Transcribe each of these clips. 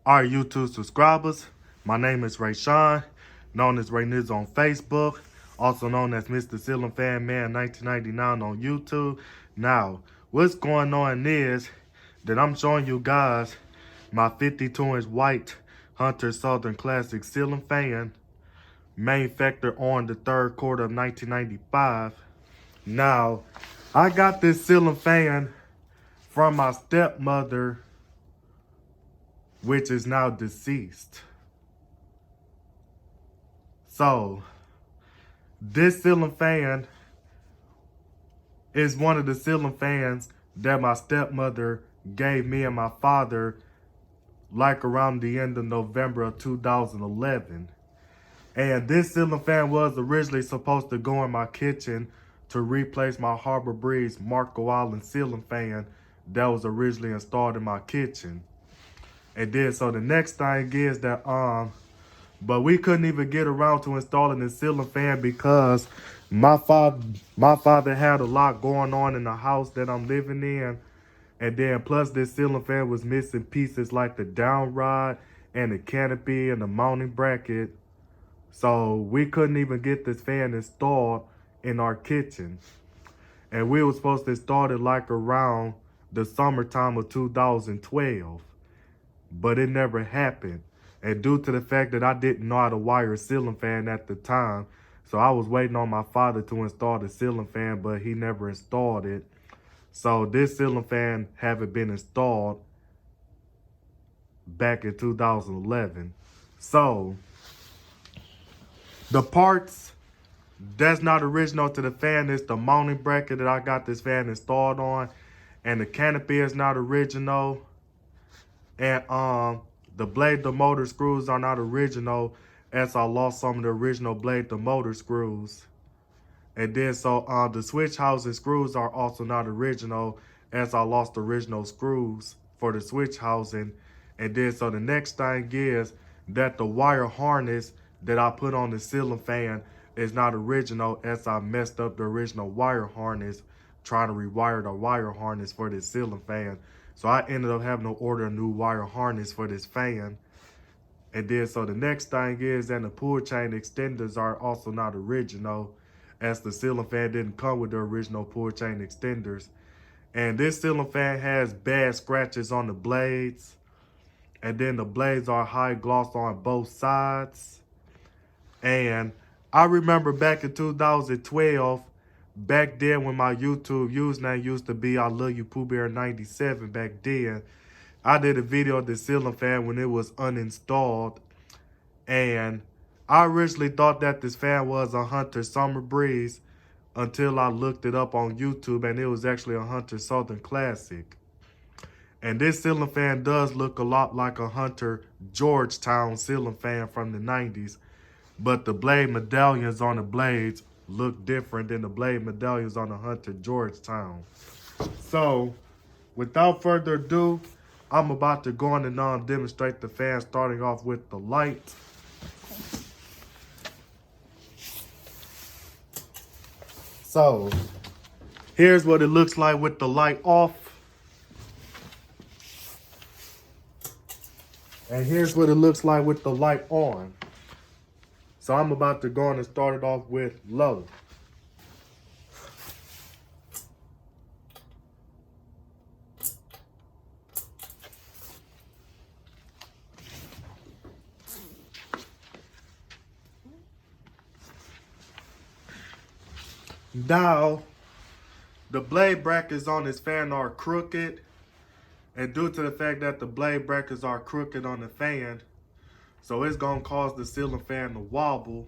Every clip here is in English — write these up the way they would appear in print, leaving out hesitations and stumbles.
Our YouTube subscribers, my name is Ray Sean, known as Ray Niz on Facebook, also known as Mr. Ceiling Fan Man 1999 on YouTube. Now, what's going on is that I'm showing you guys my 52-inch white Hunter Southern Classic ceiling fan, manufactured on the third quarter of 1995. Now, I got this ceiling fan from my stepmother, which is now deceased. So, this ceiling fan is one of the ceiling fans that my stepmother gave me and my father like around the end of November of 2011. And this ceiling fan was originally supposed to go in my kitchen to replace my Harbor Breeze Marco Island ceiling fan that was originally installed in my kitchen. And then so the next thing is that but we couldn't even get around to installing the ceiling fan because my father had a lot going on in the house that I'm living in. And then plus this ceiling fan was missing pieces like the down rod and the canopy and the mounting bracket. So we couldn't even get this fan installed in our kitchen. And we were supposed to install it like around the summertime of 2012. But it never happened. And due to the fact that I didn't know how to wire a ceiling fan at the time, so I was waiting on my father to install the ceiling fan, but he never installed it. So this ceiling fan haven't been installed back in 2011. So the parts that's not original to the fan is the mounting bracket that I got this fan installed on, and the canopy is not original. And the blade to motor screws are not original, as I lost some of the original blade to motor screws. And then so the switch housing screws are also not original, as I lost the original screws for the switch housing. And then so the next thing is that the wire harness that I put on the ceiling fan is not original, as I messed up the original wire harness trying to rewire the wire harness for this ceiling fan. So I ended up having to order a new wire harness for this fan. And then so the next thing is that the pull chain extenders are also not original, as the ceiling fan didn't come with the original pull chain extenders. And this ceiling fan has bad scratches on the blades. And then the blades are high gloss on both sides. And I remember back in 2012, back then when my YouTube username used to be I Love You Pooh Bear 97 back then, I did a video of the ceiling fan when it was uninstalled. And I originally thought that this fan was a Hunter Summer Breeze until I looked it up on YouTube, and it was actually a Hunter Southern Classic. And this ceiling fan does look a lot like a Hunter Georgetown ceiling fan from the 90s. But the blade medallions on the blades look different than the blade medallions on the Hunter Georgetown. So, without further ado, I'm about to go on and demonstrate the fan, starting off with the light. So, here's what it looks like with the light off. And here's what it looks like with the light on. So I'm about to go on and start it off with low. Now, the blade brackets on this fan are crooked. And due to the fact that the blade brackets are crooked on the fan, so it's going to cause the ceiling fan to wobble.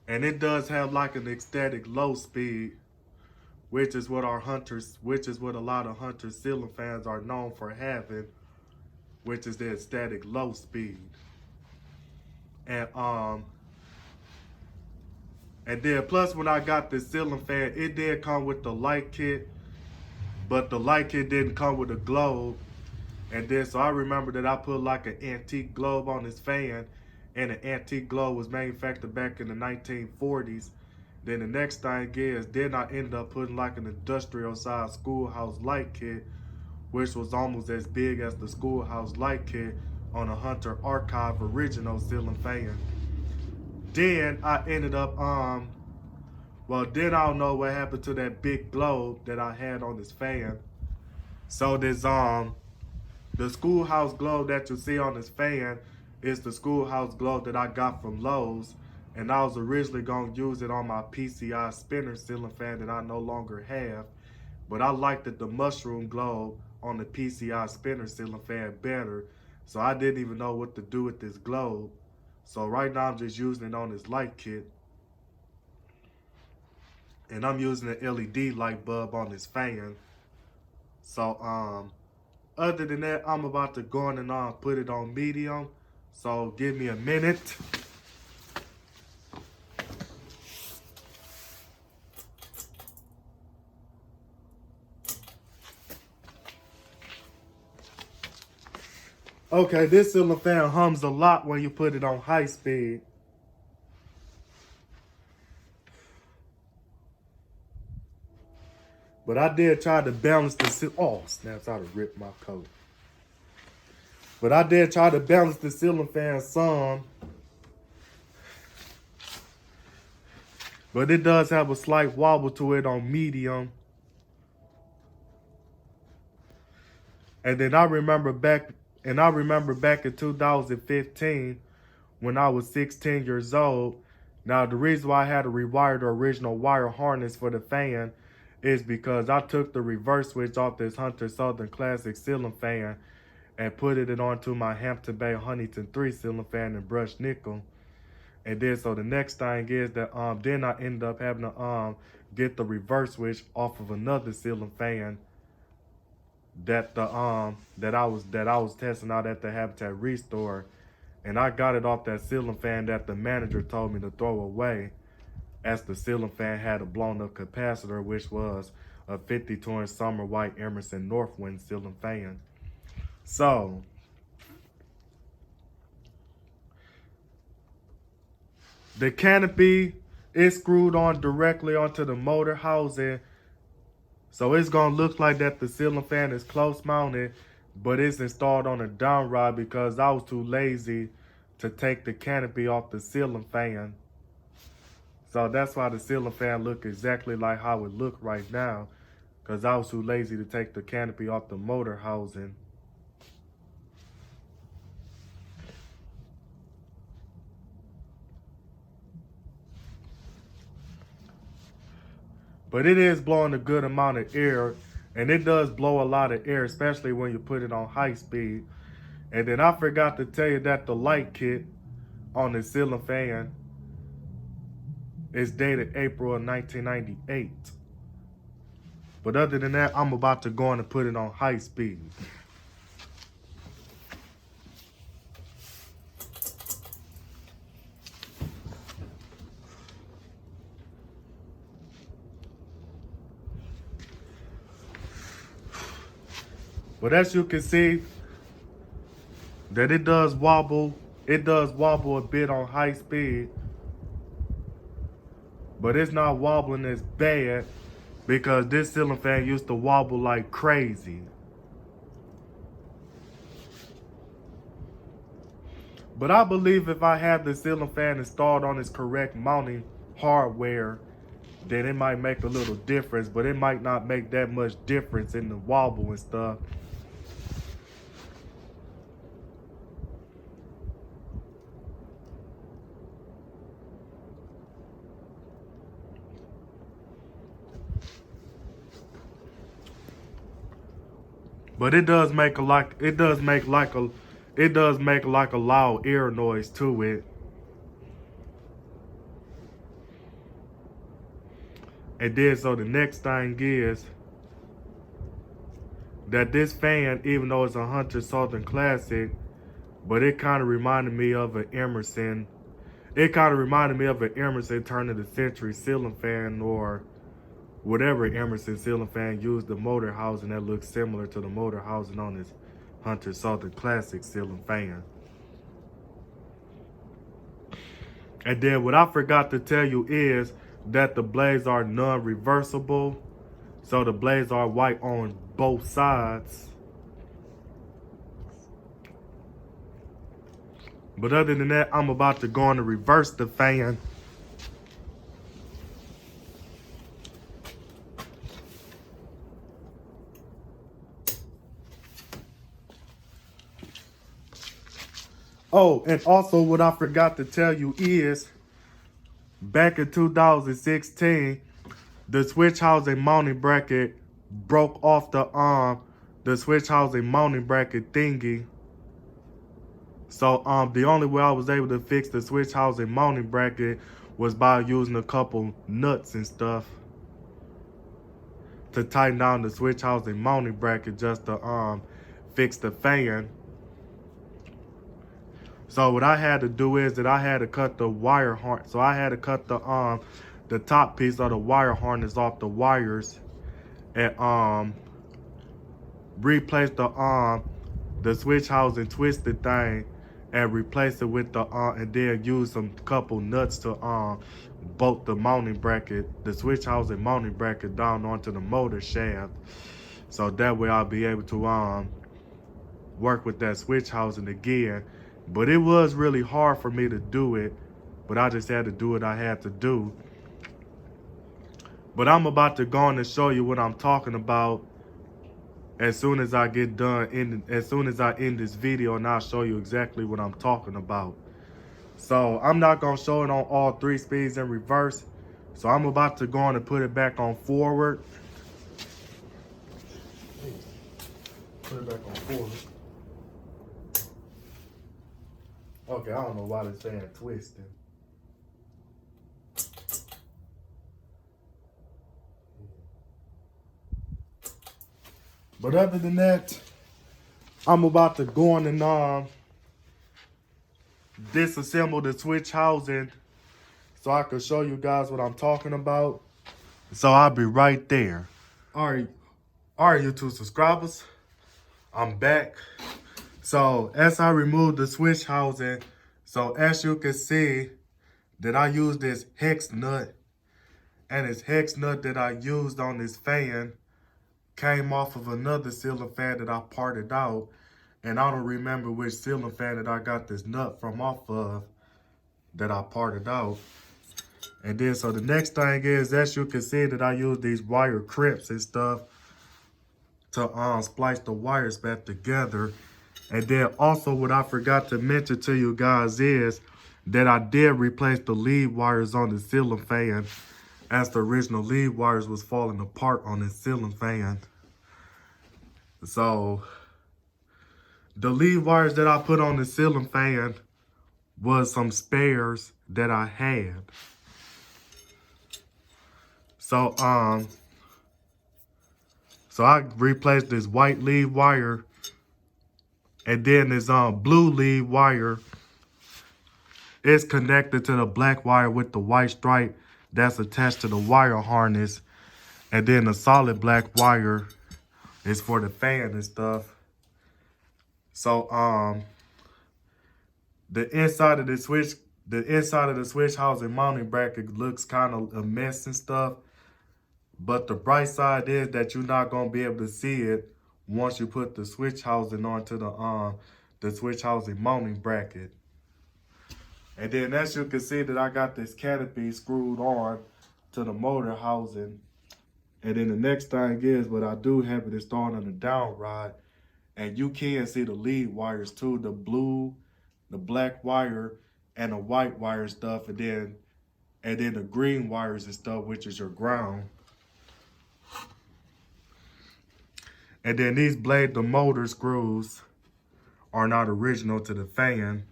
And it does have like an ecstatic low speed, which is what a lot of Hunter ceiling fans are known for having, which is the ecstatic low speed. And then plus when I got this ceiling fan, it did come with the light kit, but the light kit didn't come with a globe. And then so I remember that I put like an antique globe on this fan, and the antique globe was manufactured back in the 1940s. Then the next thing is, then I ended up putting like an industrial size schoolhouse light kit which was almost as big as the Schoolhouse light kit on a Hunter Archive original ceiling fan. Then I ended up well, then I don't know what happened to that big globe that I had on this fan. So this the Schoolhouse globe that you see on this fan is the Schoolhouse globe that I got from Lowe's, and I was originally gonna use it on my PCI spinner ceiling fan that I no longer have, but I liked the mushroom globe on the PCI spinner ceiling fan better, so I didn't even know what to do with this globe. So right now I'm just using it on this light kit, and I'm using an LED light bulb on this fan. So other than that, I'm about to go on and put it on medium. So give me a minute. Okay, this ceiling fan hums a lot when you put it on high speed. But I did try to balance the oh snaps! I'd have ripped my coat. But I did try to balance the ceiling fan some. But it does have a slight wobble to it on medium. And then I remember back in 2015 when I was 16 years old. Now the reason why I had to rewire the original wire harness for the fan is because I took the reverse switch off this Hunter Southern Classic ceiling fan and put it onto my Hampton Bay Huntington 3 ceiling fan in brushed nickel. And then so the next thing is that then I ended up having to get the reverse switch off of another ceiling fan that I was testing out at the Habitat Restore, and I got it off that ceiling fan that the manager told me to throw away, as the ceiling fan had a blown up capacitor, which was a 52-inch Summer White Emerson Northwind ceiling fan. So the canopy is screwed on directly onto the motor housing. So it's gonna look like that the ceiling fan is close mounted, but it's installed on a down rod because I was too lazy to take the canopy off the ceiling fan. So that's why the ceiling fan look exactly like how it look right now, because I was too lazy to take the canopy off the motor housing. But it is blowing a good amount of air, and it does blow a lot of air, especially when you put it on high speed. And then I forgot to tell you that the light kit on the ceiling fan is dated April of 1998. But other than that, I'm about to go on and put it on high speed. But as you can see, that it does wobble a bit on high speed, but it's not wobbling as bad because this ceiling fan used to wobble like crazy. But I believe if I have the ceiling fan installed on its correct mounting hardware, then it might make a little difference, but it might not make that much difference in the wobble and stuff. But it does make a loud air noise to it. And then so the next thing is that this fan, even though it's a Hunter Southern Classic, but it kind of reminded me of an Emerson. It kind of reminded me of an Emerson turn of the century ceiling fan, or whatever Emerson ceiling fan used the motor housing that looks similar to the motor housing on this Hunter Southern Classic ceiling fan. And then what I forgot to tell you is that the blades are non-reversible. So the blades are white on both sides. But other than that, I'm about to go on to reverse the fan. Oh, and also what I forgot to tell you is, back in 2016, the switch housing mounting bracket broke off the switch housing mounting bracket thingy. So the only way I was able to fix the switch housing mounting bracket was by using a couple nuts and stuff to tighten down the switch housing mounting bracket just to fix the fan. So what I had to do is that I had to cut the wire harness. So I had to cut the top piece of the wire harness off the wires and replace the switch housing twisted thing and replace it with the and then use some couple nuts to bolt the mounting bracket, the switch housing mounting bracket down onto the motor shaft. So that way I'll be able to work with that switch housing again. But it was really hard for me to do it, but I just had to do what I had to do. But I'm about to go on and show you what I'm talking about as soon as I get done, as soon as I end this video, and I'll show you exactly what I'm talking about. So I'm not gonna show it on all 3 speeds in reverse. So I'm about to go on and put it back on forward. Put it back on forward. Okay, I don't know why this fan twisting. But other than that, I'm about to go on and disassemble the switch housing so I can show you guys what I'm talking about. So I'll be right there. All right, YouTube subscribers, I'm back. So as I remove the switch housing, so as you can see that I used this hex nut, and this hex nut that I used on this fan came off of another ceiling fan that I parted out, and I don't remember which ceiling fan that I got this nut from off of that I parted out. And then so the next thing is, as you can see that I use these wire crimps and stuff to splice the wires back together. And then also what I forgot to mention to you guys is that I did replace the lead wires on the ceiling fan, as the original lead wires was falling apart on the ceiling fan. So the lead wires that I put on the ceiling fan was some spares that I had. So so I replaced this white lead wire, and then this blue lead wire is connected to the black wire with the white stripe that's attached to the wire harness. And then the solid black wire is for the fan and stuff. So the inside of the switch housing mounting bracket looks kind of a mess and stuff. But the bright side is that you're not gonna be able to see it once you put the switch housing onto the switch housing mounting bracket. And then as you can see that I got this canopy screwed on to the motor housing. And then the next thing is, but I do have it installed on the down rod. And you can see the lead wires too, the blue, the black wire, and the white wire stuff, and then the green wires and stuff, which is your ground. And then these blade the motor screws are not original to the fan,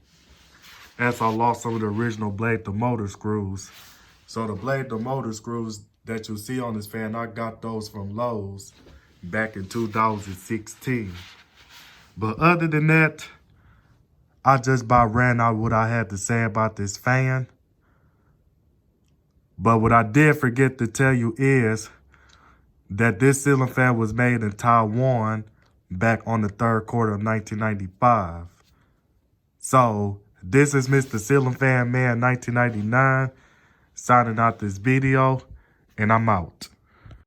as I lost some of the original blade the motor screws. So the blade the motor screws that you see on this fan, I got those from Lowe's back in 2016. But other than that, I just about ran out what I had to say about this fan. But what I did forget to tell you is that this ceiling fan was made in Taiwan back on the 3rd quarter of 1995. So this is Mr. Ceiling Fan Man 1999 signing out this video, and I'm out.